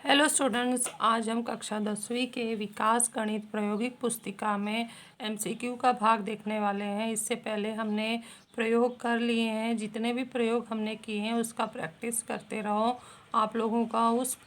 Hello students, आज हम कक्षा 10वीं के विकास गणित प्रायोगिक पुस्तिका में एमसीक्यू का भाग देखने वाले हैं। इससे पहले हमने प्रयोग कर लिए हैं। जितने भी प्रयोग हमने किए हैं उसका प्रैक्टिस करते रहो। आप लोगों का उस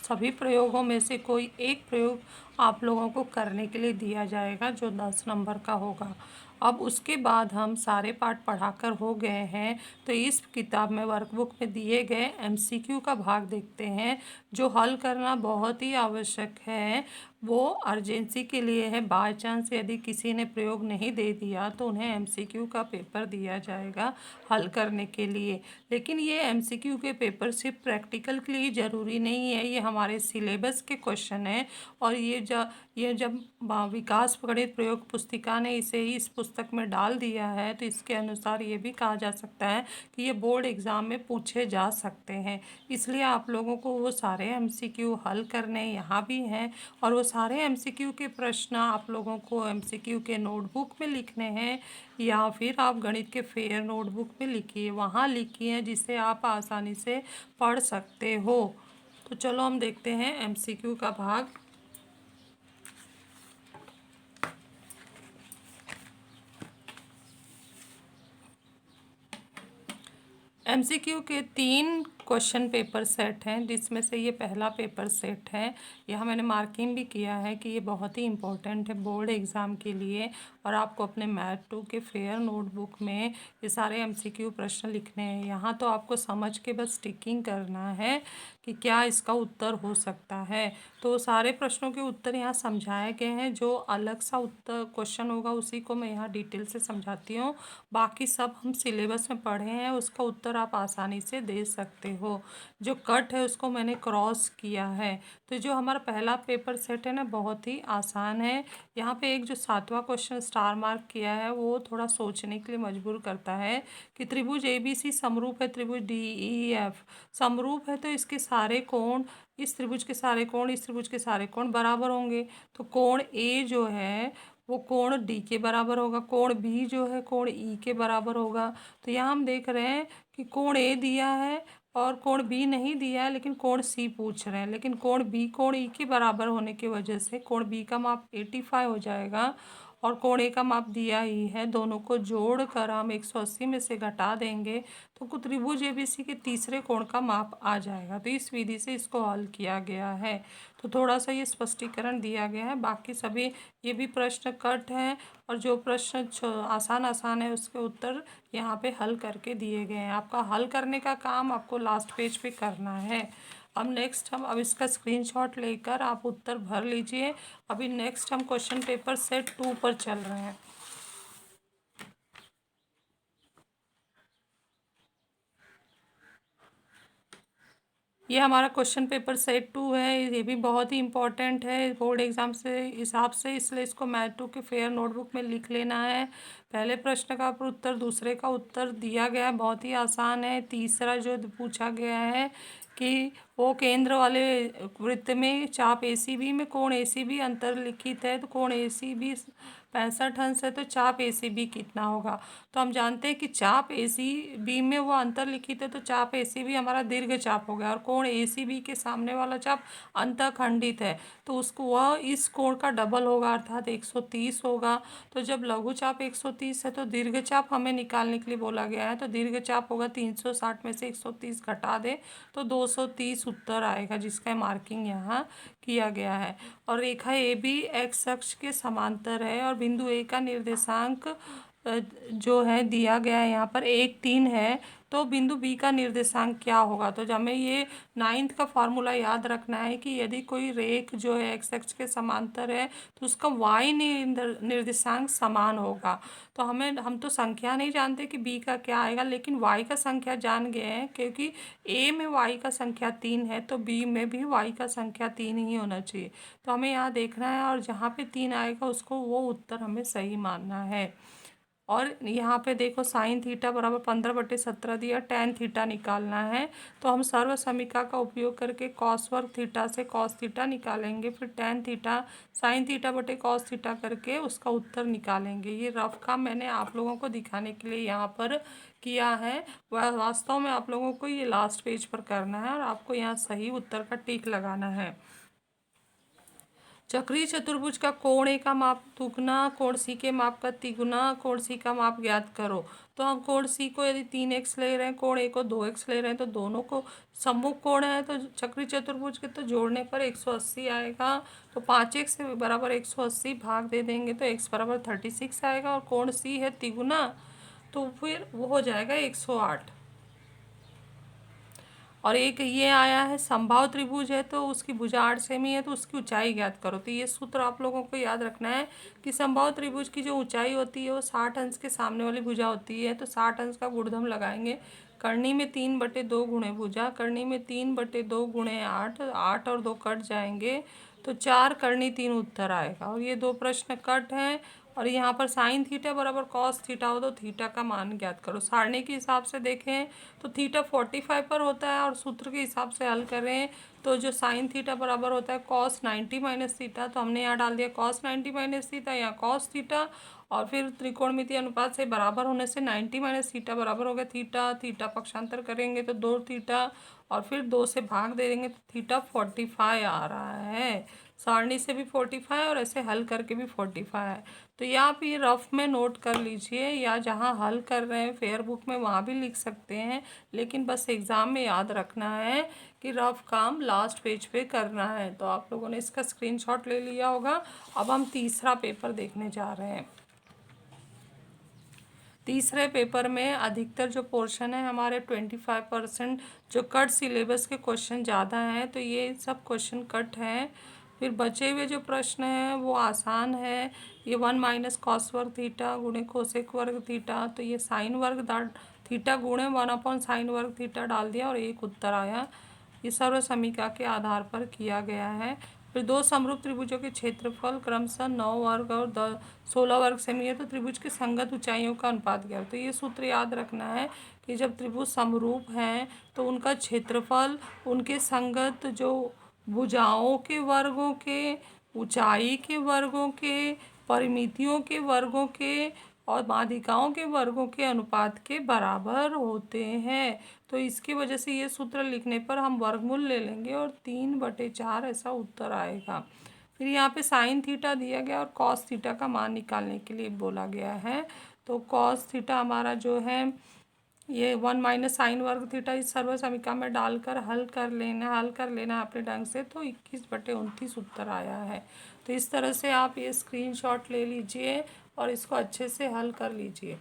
सभी प्रयोगों में से कोई एक प्रयोग आप लोगों को करने के लिए दिया जाएगा जो 10 नंबर का होगा। अब उसके बाद हम सारे पाठ पढ़ाकर हो गए हैं, तो इस किताब में वर्कबुक में दिए गए एमसीक्यू का भाग देखते हैं जो हल करना बहुत ही आवश्यक है। वो अर्जेंसी के लिए है। बाय चांस यदि किसी ने प्रयोग नहीं दे दिया तो उन्हें एमसीक्यू का पेपर दिया जाएगा हल करने के लिए। लेकिन ये एमसीक्यू के पेपर सिर्फ प्रैक्टिकल के लिए ज़रूरी नहीं है, ये हमारे सिलेबस के क्वेश्चन हैं। और ये जब विकास गणित प्रयोग पुस्तिका ने इसे इस पुस्तक में डाल दिया है तो इसके अनुसार ये भी कहा जा सकता है कि ये बोर्ड एग्ज़ाम में पूछे जा सकते हैं। इसलिए आप लोगों को वो सारे एमसीक्यू हल करने यहाँ भी हैं, और वो सारे एमसीक्यू के प्रश्न आप लोगों को एमसीक्यू के नोटबुक में लिखने हैं, या फिर आप गणित के फेयर नोटबुक में लिखिए, वहाँ लिखिए जिसे आप आसानी से पढ़ सकते हो। तो चलो हम देखते हैं एमसीक्यू का भाग। एमसीक्यू के 3 क्वेश्चन पेपर सेट हैं, जिसमें से ये पहला पेपर सेट है। यहाँ मैंने मार्किंग भी किया है कि ये बहुत ही इम्पोर्टेंट है बोर्ड एग्ज़ाम के लिए, और आपको अपने मैथ 2 के फेयर नोटबुक में ये सारे एमसीक्यू प्रश्न लिखने हैं। यहाँ तो आपको समझ के बस टिकिंग करना है कि क्या इसका उत्तर हो सकता है। तो सारे प्रश्नों के उत्तर यहाँ समझाए गए हैं। जो अलग सा उत्तर क्वेश्चन होगा उसी को मैं यहाँ डिटेल से समझाती हूँ। बाकी सब हम सिलेबस में पढ़े हैं, उसका उत्तर आप आसानी से दे सकते हो। जो कट है उसको मैंने क्रॉस किया है। तो जो हमारा पहला पेपर सेट है ना, बहुत ही आसान है। यहाँ पे एक जो 7वां क्वेश्चन स्टार मार्क किया है वो थोड़ा सोचने के लिए मजबूर करता है कि त्रिभुज एबीसी समरूप है, त्रिभुज डीईएफ समरूप है, तो इसके सारे कोण, इस त्रिभुज के सारे कोण, इस त्रिभुज के सारे कोण बराबर होंगे। तो कोण ए जो है वो कोण डी के बराबर होगा, कोण बी जो है कोण ई के बराबर होगा। तो यहाँ हम देख रहे हैं कि कोण ए दिया है और कोण बी नहीं दिया है, लेकिन कोण सी पूछ रहे हैं। लेकिन कोण बी कोण ई के बराबर होने की वजह से कोण बी का माप 85 हो जाएगा, और कोण ए का माप दिया ही है। दोनों को जोड़कर हम 180 में से घटा देंगे तो त्रिभुज एबीसी के तीसरे कोण का माप आ जाएगा। तो इस विधि से इसको हल किया गया है। तो थोड़ा सा ये स्पष्टीकरण दिया गया है। बाकी सभी ये भी प्रश्न कट हैं, और जो प्रश्न आसान आसान है उसके उत्तर यहाँ पे हल करके दिए गए हैं। आपका हल करने का काम आपको लास्ट पेज पे करना है। अब इसका स्क्रीनशॉट लेकर आप उत्तर भर लीजिए। अभी नेक्स्ट हम क्वेश्चन पेपर सेट 2 पर चल रहे हैं। ये हमारा क्वेश्चन पेपर सेट 2 है। ये भी बहुत ही इम्पोर्टेंट है बोर्ड एग्ज़ाम से हिसाब से, इसलिए इसको मैथ 2 के फेयर नोटबुक में लिख लेना है। पहले प्रश्न का उत्तर, दूसरे का उत्तर दिया गया है, बहुत ही आसान है। तीसरा जो पूछा गया है कि वो केंद्र वाले वृत्त में चाप एसीबी में कोण एसीबी अंतर्लिखित है, तो कोण एसीबी 65 अंश है, तो चाप एसीबी कितना होगा। तो हम जानते हैं कि चाप एसीबी में वो अंतर्लिखित है, तो चाप एसीबी हमारा दीर्घ चाप हो गया, और कोण एसीबी के सामने वाला चाप अंतःखंडित है, तो उसको वह इस कोण का डबल होगा, अर्थात 130 होगा। तो जब लघु चाप 130 है तो दीर्घ चाप हमें निकालने के लिए बोला गया है, तो दीर्घ चाप होगा 360 में से 130 घटा दे तो 230 उत्तर आएगा, जिसका मार्किंग यहाँ किया गया है। और रेखा ए बी एक्स अक्ष के समांतर है, और बिंदु ए का निर्देशांक जो है दिया गया है यहाँ पर 1 3 है, तो बिंदु बी का निर्देशांक क्या होगा। तो जब हमें ये 9th का फॉर्मूला याद रखना है कि यदि कोई रेख जो है एक्स अक्ष के समांतर है तो उसका वाई निर्देशांक समान होगा। तो हम तो संख्या नहीं जानते कि बी का क्या आएगा, लेकिन वाई का संख्या जान गए हैं, क्योंकि ए में वाई का संख्या 3 है तो बी में भी वाई का संख्या 3 ही होना चाहिए। तो हमें यहाँ देखना है, और जहाँ पे 3 आएगा उसको वो उत्तर हमें सही मानना है। और यहाँ पे देखो साइन थीटा बराबर 15/17 दिया, टैन थीटा निकालना है। तो हम सर्व समीकरण का उपयोग करके कॉस वर्ग थीटा से कॉस थीटा निकालेंगे, फिर टैन थीटा साइन थीटा बटे कॉस थीटा करके उसका उत्तर निकालेंगे। ये रफ काम मैंने आप लोगों को दिखाने के लिए यहाँ पर किया है। वह वास्तव में आप लोगों को ये लास्ट पेज पर करना है और आपको यहाँ सही उत्तर का टिक लगाना है। चक्रीय चतुर्भुज का कोण ए का माप दुगुना, कोण सी के माप का तिगुना, कोण सी का माप ज्ञात करो। तो हम कोण सी को यदि 3x ले रहे हैं, कोण ए को 2x ले रहे हैं, तो दोनों को सम्मुख कोण है तो चक्रीय चतुर्भुज के तो जोड़ने पर 180 आएगा। तो 5x बराबर 180 भाग दे देंगे तो x बराबर 36 आएगा। और कोण सी है तिगुना, तो फिर वो हो जाएगा 108। और एक ये आया है समबाहु त्रिभुज है तो उसकी भुजा 8 सेमी है तो उसकी ऊंचाई ज्ञात करो। तो ये सूत्र आप लोगों को याद रखना है कि समबाहु त्रिभुज की जो ऊंचाई होती है वो 60 अंश के सामने वाली भुजा होती है, तो 60 अंश का गुणधर्म लगाएंगे। करनी में 3/2 गुणे भुजा, करनी में 3/2 गुणे 8, 8 और 2 कट जाएंगे तो 4 करनी 3 उत्तर आएगा। और ये 2 प्रश्न कट हैं। और यहाँ पर साइन थीटा बराबर कॉस थीटा हो तो थीटा का मान ज्ञात करो। सारणी के हिसाब से देखें तो थीटा 45 पर होता है और सूत्र के हिसाब से हल करें तो जो साइन थीटा बराबर होता है कॉस 90 माइनस थीटा, तो हमने यहाँ डाल दिया कॉस 90 माइनस थीटा, यहाँ कॉस थीटा। और फिर त्रिकोणमितीय अनुपात से बराबर होने से 90 माइनस थीटा बराबर हो गया थीटा, थीटा पक्षांतर करेंगे तो 2 थीटा और फिर 2 से भाग दे देंगे तो थीटा 45 आ रहा है। सारणी से भी 45 और ऐसे हल करके भी 45 है। तो या आप ये रफ में नोट कर लीजिए या जहाँ हल कर रहे हैं फेयर बुक में वहाँ भी लिख सकते हैं, लेकिन बस एग्ज़ाम में याद रखना है कि रफ काम लास्ट पेज पे करना है। तो आप लोगों ने इसका स्क्रीनशॉट ले लिया होगा। अब हम तीसरा पेपर देखने जा रहे हैं। तीसरे पेपर में अधिकतर जो पोर्शन है हमारे 25% जो कट सिलेबस के क्वेश्चन ज़्यादा हैं, तो ये सब क्वेश्चन कट हैं। फिर बचे हुए जो प्रश्न हैं वो आसान है। ये 1 माइनस कॉस वर्ग थीटा गुणे कोसेक वर्ग थीटा, तो ये साइन वर्ग थीटा गुणे 1/साइन वर्ग थीटा डाल दिया और एक उत्तर आया। ये सर्व समीकरण के आधार पर किया गया है। फिर 2 समरूप त्रिभुजों के क्षेत्रफल क्रमशः 9 वर्ग और 16 वर्ग सेमी है तो त्रिभुज के संगत ऊंचाइयों का अनुपात क्या है। तो ये सूत्र याद रखना है कि जब त्रिभुज समरूप हैं तो उनका क्षेत्रफल उनके संगत जो भुजाओं के वर्गों के, ऊंचाई के वर्गों के, परिमितियों के वर्गों के और माध्यिकाओं के वर्गों के अनुपात के बराबर होते हैं। तो इसकी वजह से ये सूत्र लिखने पर हम वर्गमूल ले लेंगे और 3/4 ऐसा उत्तर आएगा। फिर यहाँ पे साइन थीटा दिया गया और कॉस थीटा का मान निकालने के लिए बोला गया है। तो कॉस थीटा हमारा जो है ये 1 माइनस साइन वर्ग थीटा इस सर्व समीकरण में डालकर हल कर लेना अपने ढंग से, तो 21/29 उत्तर आया है। तो इस तरह से आप ये स्क्रीनशॉट ले लीजिए और इसको अच्छे से हल कर लीजिए।